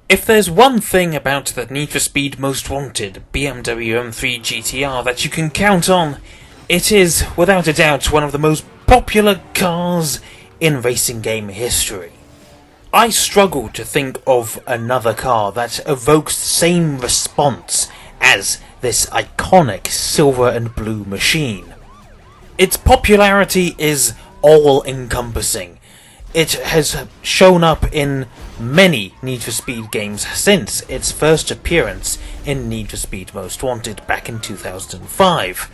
If there's one thing about the Need for Speed Most Wanted BMW M3 GTR that you can count on, it is, without a doubt, one of the most popular cars in racing game history. I struggle to think of another car that evokes the same response as this iconic silver and blue machine. Its popularity is all-encompassing. It has shown up in many Need for Speed games since its first appearance in Need for Speed Most Wanted back in 2005.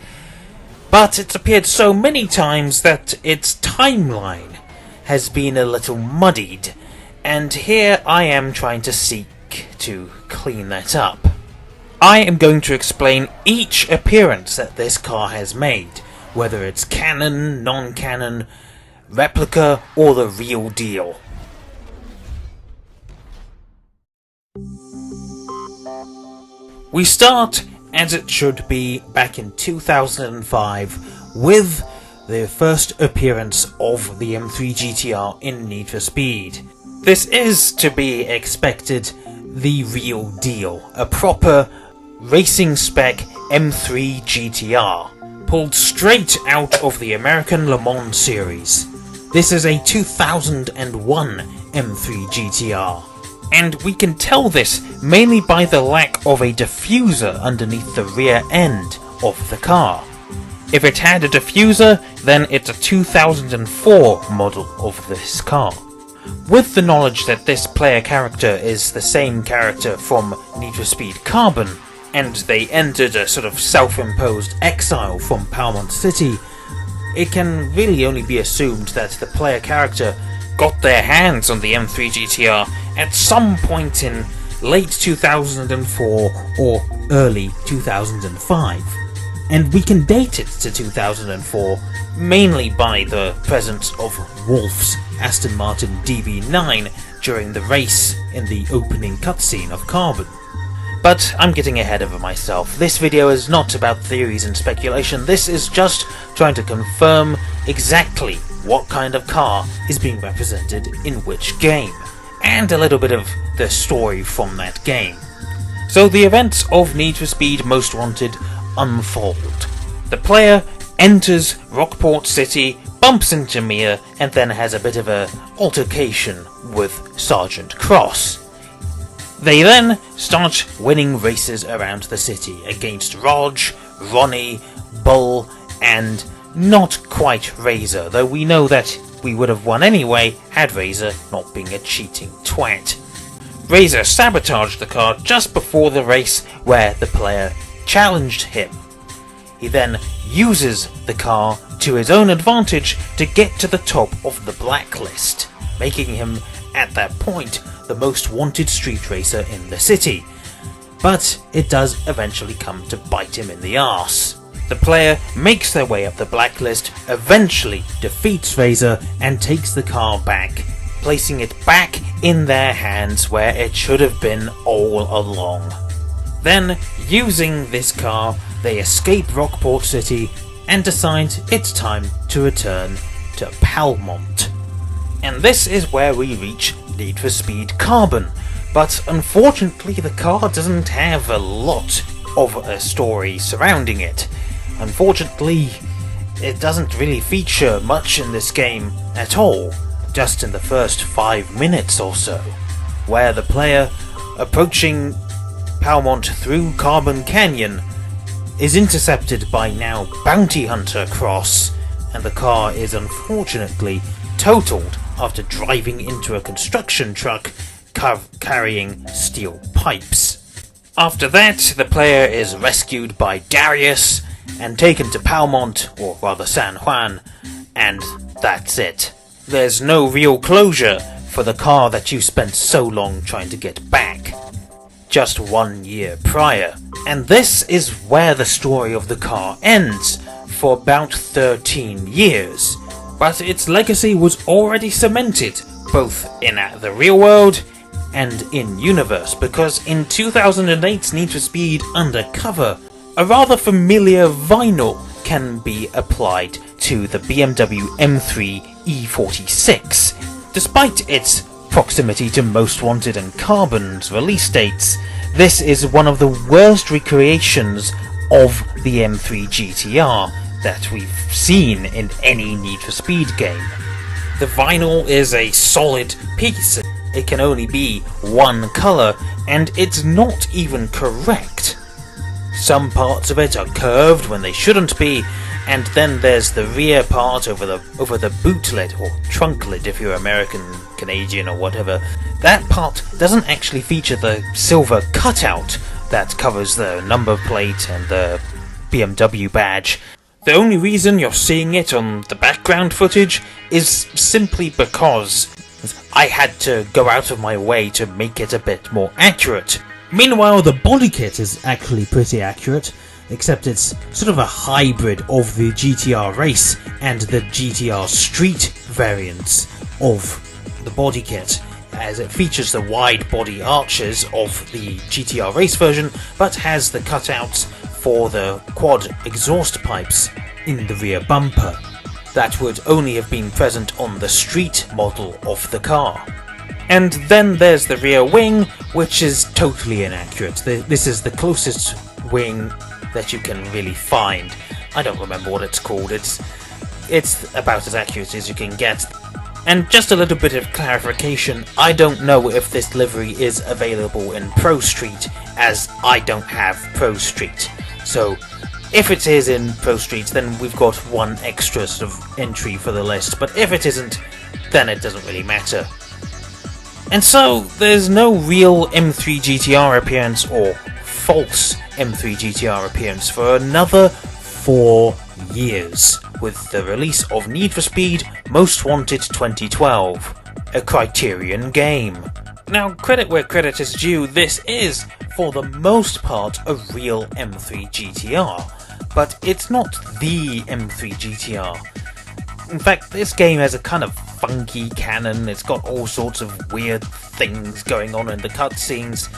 But it's appeared so many times that its timeline has been a little muddied, and here I am trying to seek to clean that up. I am going to explain each appearance that this car has made, whether it's canon, non-canon, replica, or the real deal. We start, as it should be, back in 2005 with the first appearance of the M3 GTR in Need for Speed. This is, to be expected, the real deal, a proper racing spec M3 GTR, pulled straight out of the American Le Mans series. This is a 2001 M3 GTR, and we can tell this mainly by the lack of a diffuser underneath the rear end of the car. If it had a diffuser, then it's a 2004 model of this car. With the knowledge that this player character is the same character from Need for Speed Carbon, and they entered a sort of self-imposed exile from Palmont City, it can really only be assumed that the player character got their hands on the M3 GTR at some point in late 2004 or early 2005. And we can date it to 2004 mainly by the presence of Wolf's Aston Martin DB9 during the race in the opening cutscene of Carbon. But I'm getting ahead of myself. This video is not about theories and speculation, this is just trying to confirm exactly what kind of car is being represented in which game, and a little bit of the story from that game. So the events of Need for Speed Most Wanted unfold. The player enters Rockport City, bumps into Mia, and then has a bit of an altercation with Sergeant Cross. They then start winning races around the city against Rog, Ronnie, Bull, and not quite Razor, though we know that we would have won anyway had Razor not been a cheating twat. Razor sabotaged the car just before the race where the player challenged him. He then uses the car to his own advantage to get to the top of the blacklist, making him, at that point, the most wanted street racer in the city. But it does eventually come to bite him in the arse. The player makes their way up the blacklist, eventually defeats Razor and takes the car back, placing it back in their hands where it should have been all along. Then, using this car, they escape Rockport City and decide it's time to return to Palmont. And this is where we reach Need for Speed Carbon, but unfortunately the car doesn't have a lot of a story surrounding it. Unfortunately, it doesn't really feature much in this game at all, just in the first 5 minutes or so, where the player, approaching Palmont through Carbon Canyon, is intercepted by now bounty hunter Cross, and the car is unfortunately totaled after driving into a construction truck carrying steel pipes. After that, the player is rescued by Darius and taken to Palmont, or rather San Juan, and that's it. There's no real closure for the car that you spent so long trying to get back, just 1 year prior. And this is where the story of the car ends, for about 13 years. But its legacy was already cemented, both in the real world and in universe, because in 2008's Need for Speed Undercover, a rather familiar vinyl can be applied to the BMW M3 E46. Despite its proximity to Most Wanted and Carbon's release dates, this is one of the worst recreations of the M3 GTR that we've seen in any Need for Speed game. The vinyl is a solid piece. It can only be one colour, and it's not even correct. Some parts of it are curved when they shouldn't be, and then there's the rear part over the boot lid, or trunk lid if you're American, Canadian or whatever. That part doesn't actually feature the silver cutout that covers the number plate and the BMW badge. The only reason you're seeing it on the background footage is simply because I had to go out of my way to make it a bit more accurate. Meanwhile, the body kit is actually pretty accurate, except it's sort of a hybrid of the GTR Race and the GTR Street variants of the body kit, as it features the wide body arches of the GTR Race version, but has the cutouts for the quad exhaust pipes in the rear bumper. That would only have been present on the street model of the car. And then there's the rear wing, which is totally inaccurate. This is the closest wing that you can really find. I don't remember what it's called. It's about as accurate as you can get. And just a little bit of clarification, I don't know if this livery is available in Pro Street, as I don't have Pro Street. So if it is in Pro Street, then we've got one extra sort of entry for the list, but if it isn't, then it doesn't really matter. And so there's no real M3 GTR appearance, or false M3 GTR appearance, for another 4 years, with the release of Need for Speed Most Wanted 2012, a Criterion game. Now, credit where credit is due, this is, for the most part, a real M3 GTR, but it's not the M3 GTR. In fact, this game has a kind of funky canon, it's got all sorts of weird things going on in the cutscenes,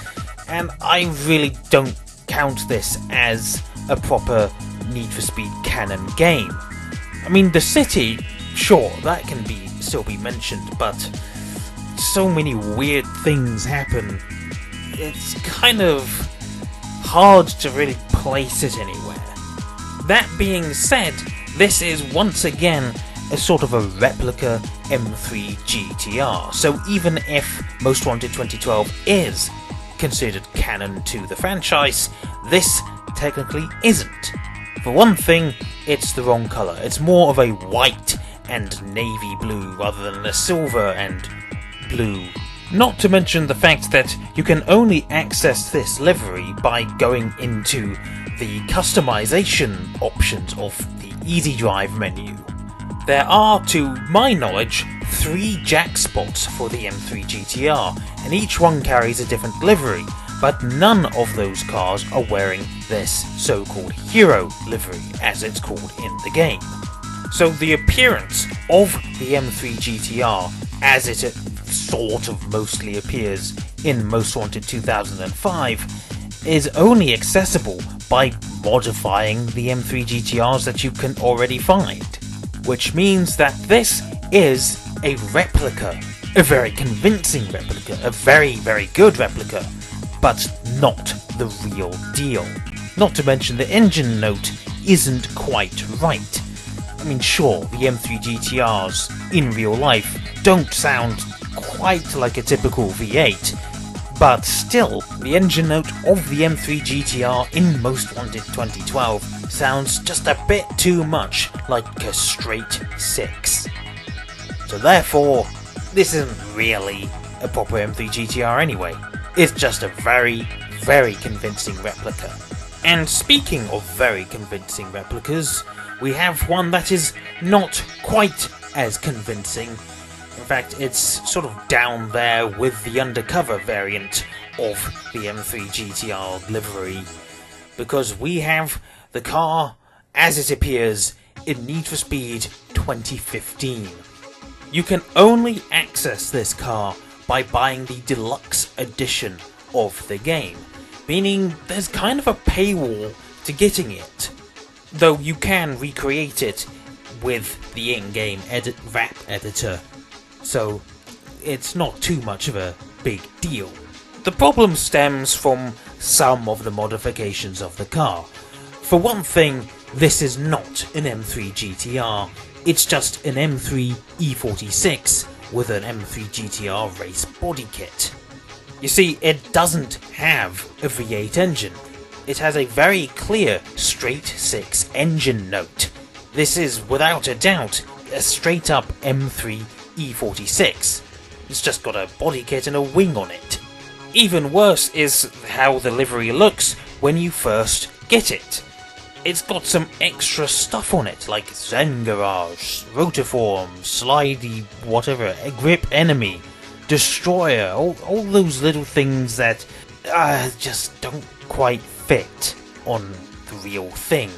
and I really don't count this as a proper Need for Speed canon game. I mean, the city, sure, that can still be mentioned, but so many weird things happen, it's kind of hard to really place it anywhere. That being said, this is once again a sort of a replica M3 GTR, so even if Most Wanted 2012 is considered canon to the franchise, this technically isn't. For one thing, it's the wrong colour. It's more of a white and navy blue rather than a silver and blue. Not to mention the fact that you can only access this livery by going into the customization options of the Easy Drive menu. There are, to my knowledge, 3 jack spots for the M3 GTR, and each one carries a different livery, but none of those cars are wearing this so-called hero livery, as it's called in the game. So the appearance of the M3 GTR, as it sort of mostly appears in Most Wanted 2005, is only accessible by modifying the M3 GTRs that you can already find. Which means that this is a replica, a very convincing replica, a very, very good replica, but not the real deal. Not to mention the engine note isn't quite right. I mean, sure, the M3 GTRs in real life don't sound quite like a typical V8, but still, the engine note of the M3 GTR in Most Wanted 2012 sounds just a bit too much like a straight 6. So therefore, this isn't really a proper M3 GTR anyway. It's just a very, very convincing replica. And speaking of very convincing replicas, we have one that is not quite as convincing. In fact, it's sort of down there with the undercover variant of the M3 GTR livery, because we have the car as it appears in Need for Speed 2015. You can only access this car by buying the deluxe edition of the game, meaning there's kind of a paywall to getting it, though you can recreate it with the in-game VAP editor. So it's not too much of a big deal. The problem stems from some of the modifications of the car. For one thing, this is not an M3 GTR, it's just an M3 E46 with an M3 GTR race body kit. You see, it doesn't have a V8 engine. It has a very clear straight 6 engine note. This is, without a doubt, a straight up M3 E46. It's just got a body kit and a wing on it. Even worse is how the livery looks when you first get it. It's got some extra stuff on it, like Zen Garage, Rotiform, Slidey, whatever, Grip Enemy, Destroyer, all those little things that just don't quite fit on the real thing.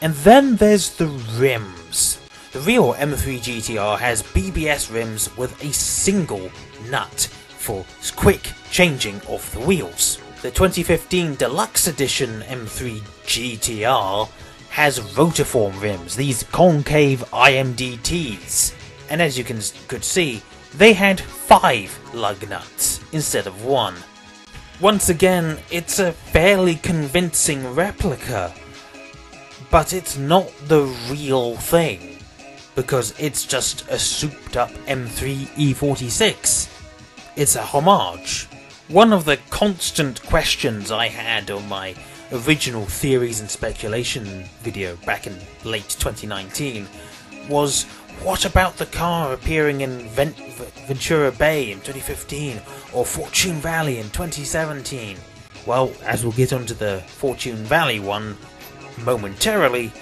And then there's the rims. The real M3 GTR has BBS rims with a single nut for quick changing of the wheels. The 2015 Deluxe Edition M3 GTR has rotiform rims, these concave IMDTs, and as you could see, they had 5 lug nuts instead of 1. Once again, it's a fairly convincing replica, but it's not the real thing, because it's just a souped up M3 E46. It's a homage. One of the constant questions I had on my original theories and speculation video back in late 2019 was, what about the car appearing in Ventura Bay in 2015 or Fortune Valley in 2017? Well, as we'll get onto the Fortune Valley one momentarily,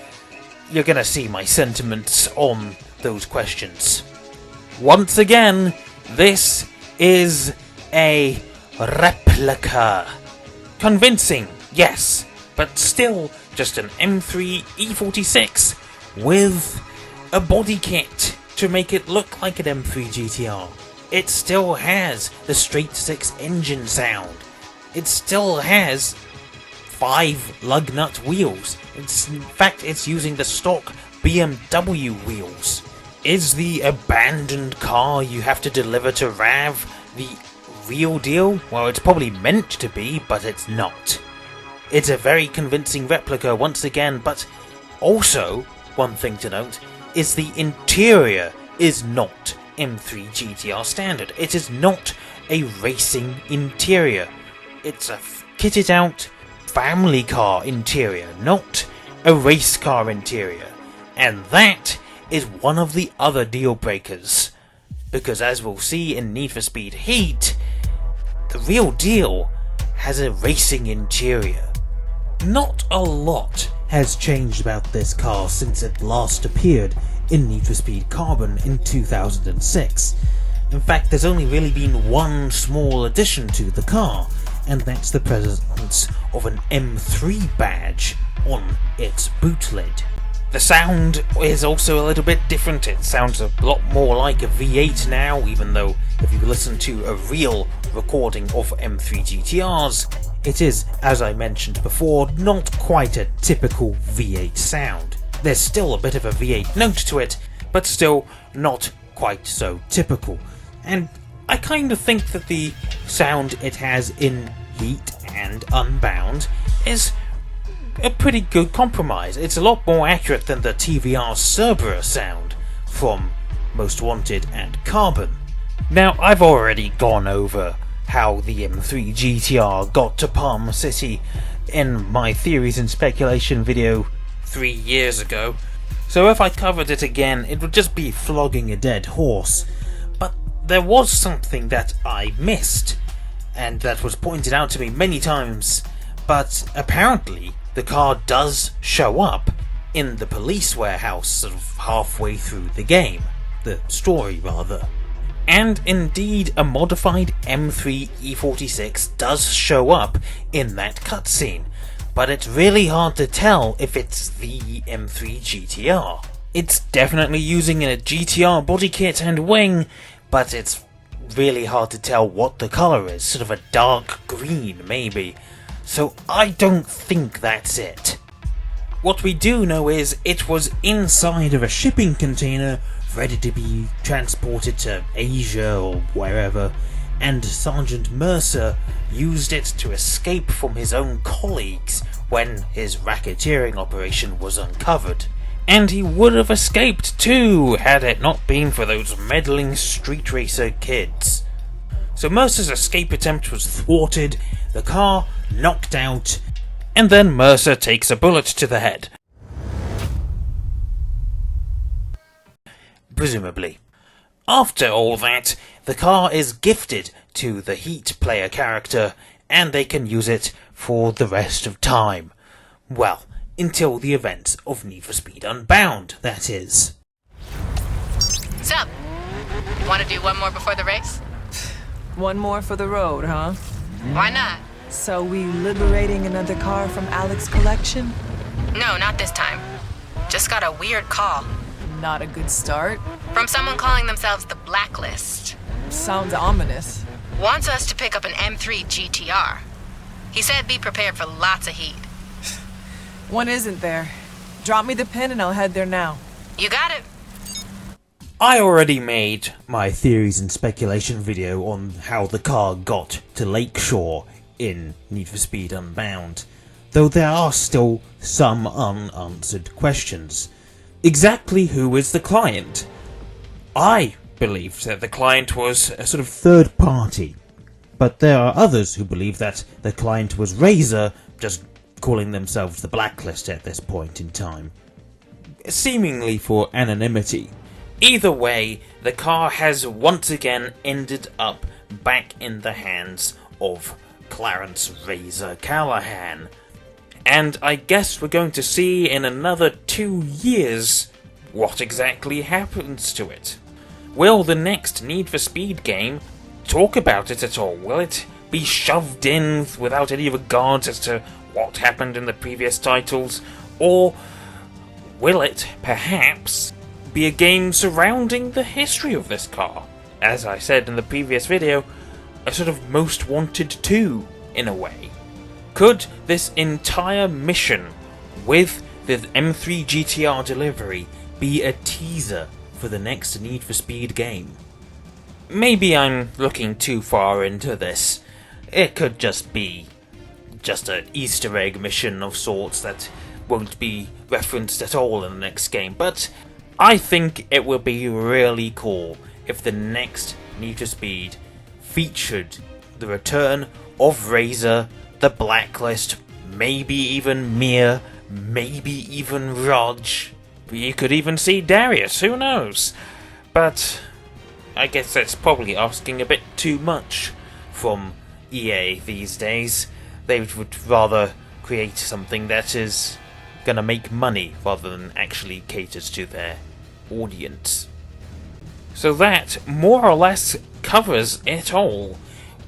you're gonna see my sentiments on those questions. Once again, this is a replica. Convincing, yes, but still just an M3 E46 with a body kit to make it look like an M3 GTR. It still has the straight 6 engine sound. It still has 5 lug nut wheels. In fact, it's using the stock BMW wheels. Is the abandoned car you have to deliver to RAV the real deal? Well, it's probably meant to be, but it's not. It's a very convincing replica once again, but also, one thing to note, is the interior is not M3 GTR standard. It is not a racing interior. It's a kitted out family car interior, not a race car interior. And that is one of the other deal breakers. Because as we'll see in Need for Speed Heat, the real deal has a racing interior. Not a lot has changed about this car since it last appeared in Need for Speed Carbon in 2006. In fact, there's only really been one small addition to the car, and that's the presence of an M3 badge on its boot lid. The sound is also a little bit different. It sounds a lot more like a V8 now, even though if you listen to a real recording of M3 GTRs, it is, as I mentioned before, not quite a typical V8 sound. There's still a bit of a V8 note to it, but still not quite so typical. And I kind of think that the sound it has in Heat and Unbound is a pretty good compromise. It's a lot more accurate than the TVR Cerberus sound from Most Wanted and Carbon. Now, I've already gone over how the M3 GTR got to Palm City in my theories and speculation video 3 years ago, so if I covered it again, it would just be flogging a dead horse. But there was something that I missed, and that was pointed out to me many times, but apparently the car does show up in the police warehouse sort of halfway through the game. The story, rather. And indeed, a modified M3 E46 does show up in that cutscene, but it's really hard to tell if it's the M3 GTR. It's definitely using a GTR body kit and wing, but it's really hard to tell what the colour is, sort of a dark green maybe. So I don't think that's it. What we do know is it was inside of a shipping container ready to be transported to Asia or wherever, and Sergeant Mercer used it to escape from his own colleagues when his racketeering operation was uncovered. And he would have escaped too, had it not been for those meddling street racer kids. So Mercer's escape attempt was thwarted, the car knocked out, and then Mercer takes a bullet to the head. Presumably. After all that, the car is gifted to the Heat player character, and they can use it for the rest of time. Well, until the events of Need for Speed Unbound, that is. Sup? Want to do one more before the race? One more for the road, huh? Why not? So we liberating another car from Alex's collection? No, not this time. Just got a weird call. Not a good start. From someone calling themselves the Blacklist. Sounds ominous. Wants us to pick up an M3 GTR. He said be prepared for lots of heat. One isn't there. Drop me the pin and I'll head there now. You got it. I already made my theories and speculation video on how the car got to Lakeshore in Need for Speed Unbound, though there are still some unanswered questions. Exactly who is the client? I believed that the client was a sort of third party, but there are others who believe that the client was Razor, just calling themselves the Blacklist at this point in time, seemingly for anonymity. Either way, the car has once again ended up back in the hands of Clarence Razor Callahan. And I guess we're going to see in another 2 years what exactly happens to it. Will the next Need for Speed game talk about it at all? Will it be shoved in without any regards as to what happened in the previous titles? Or will it, perhaps, be a game surrounding the history of this car? As I said in the previous video, a sort of Most Wanted 2, in a way. Could this entire mission with the M3 GTR delivery be a teaser for the next Need for Speed game? Maybe I'm looking too far into this. It could just be an Easter egg mission of sorts that won't be referenced at all in the next game, but I think it would be really cool if the next Need for Speed featured the return of Razor, the Blacklist, maybe even Mia, maybe even Raj. You could even see Darius, who knows? But I guess that's probably asking a bit too much from EA these days. They would rather create something that is gonna make money rather than actually caters to their audience. So that more or less covers it all.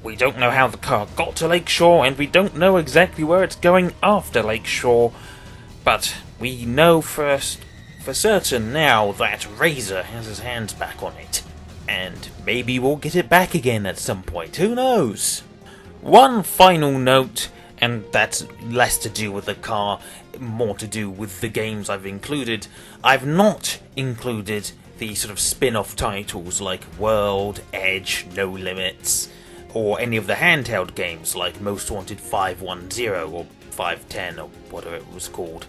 We don't know how the car got to Lakeshore, and we don't know exactly where it's going after Lakeshore, but we know for certain now that Razor has his hands back on it, and maybe we'll get it back again at some point, who knows? One final note, and that's less to do with the car, more to do with the games I've included. I've not included the sort of spin-off titles like World, Edge, No Limits, or any of the handheld games like Most Wanted 510 or 510 or whatever it was called.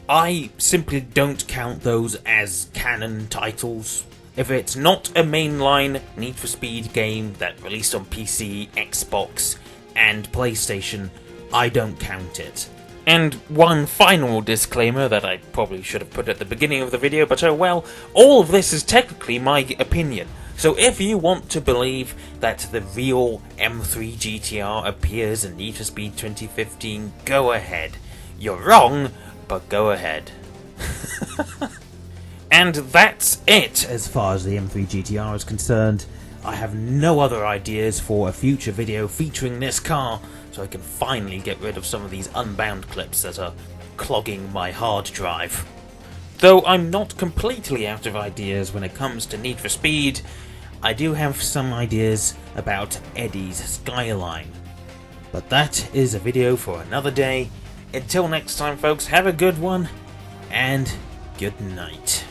I simply don't count those as canon titles. If it's not a mainline Need for Speed game that released on PC, Xbox, and PlayStation, I don't count it. And one final disclaimer that I probably should have put at the beginning of the video, but oh well, all of this is technically my opinion. So if you want to believe that the real M3 GTR appears in Need for Speed 2015, go ahead. You're wrong, but go ahead. And that's it as far as the M3 GTR is concerned. I have no other ideas for a future video featuring this car, so I can finally get rid of some of these Unbound clips that are clogging my hard drive. Though I'm not completely out of ideas when it comes to Need for Speed, I do have some ideas about Eddie's Skyline. But that is a video for another day. Until next time folks, have a good one, and good night.